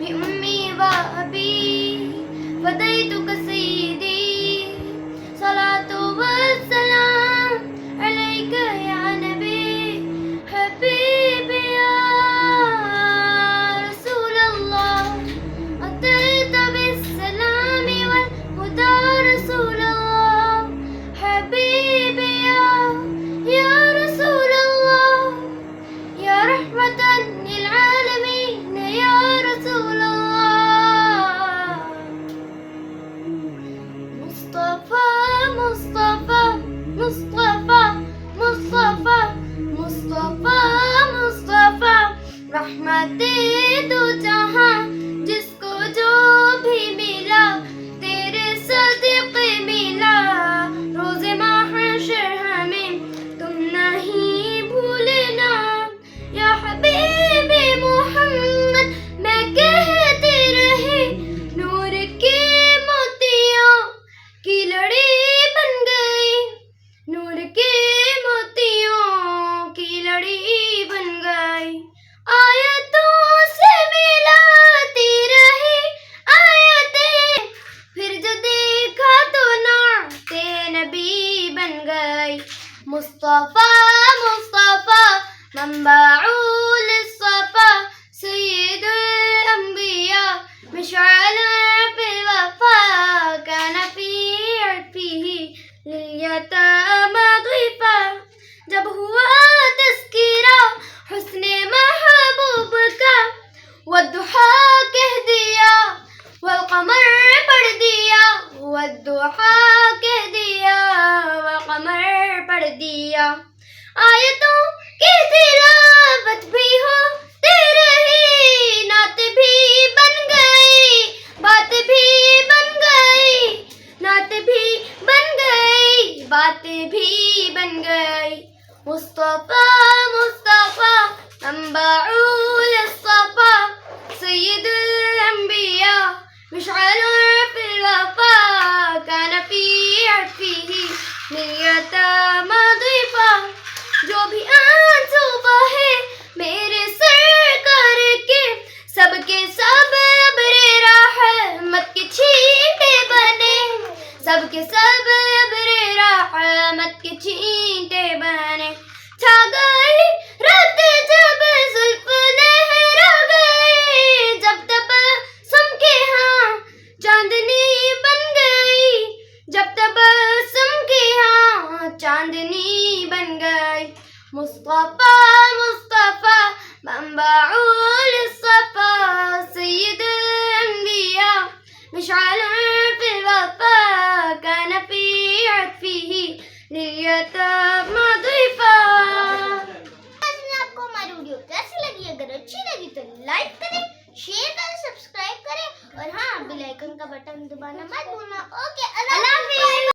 بأمي وأبي فديتك سيدي صلاة والسلام عليك يا نبي حبيبي يا رسول الله أتيت بالسلام والهدى رسول الله حبيبي يا رسول الله يا رحمة للعالمين يا رسول مصطفیٰ رحمت دو جہاں، جس کو جو بھی ملا تیرے صدقے ملا، روز محشر ہمیں تم نہیں بھولنا، یا حبیب محمد میں کہتی رہی، نور کے موتیوں کی لڑی بن گئی، نور کے موتیوں کی لڑی بن گئی، آیتوں سے ملاتی رہی آیتیں، پھر جو دیکھا تو نعت نبی بن گئی، مصطفیٰ منبع للصفا سید الانبیاء مشعل فی الوفا كان في عرفه لليتامى ضيفا، جب ہوا تذکرہ حسن محبوب کا، والضحیٰ کہہ دیا والقمر پڑھ دیا، والضحیٰ کہہ دیا والقمر پڑھ دیا، آیتوں کی تلاوت بھی ہوتی رہی، نعت بھی بن گئی، بات بھی بن گئی، نعت بھی بن گئی، بات بھی بن گئی، مصطفیٰ منبع للصفا سید الانبیاء مشعل فی الوفا كان في عرفه لليتامى ضيفا، جو بھی آنسو بہے میرے سرکار کے، سب کے سب ابر رحمت کے چھینٹے بنے، سب کے سب ابر رحمت کے چھینٹے بنے، چھا گئی رات جب زلف لہرا گئی، جب تبسم کے ہاں چاندنی بن گئی، جب تبسم کے ہاں چاندنی بن گئی، مصطفیٰ منبع للصفا سید الانبیاء مشعل فی الوفا كان في عرفه لليتامى ضيفا۔ آپ کو ہماری ویڈیو کیسی لگی؟ اگر اچھی لگی تو لائک کریں، شیئر کریں، سبسکرائب کریں، اور ہاں بیل آئیکن کا بٹن دبانا مت بھولنا۔ اوکے، اللہ حافظ۔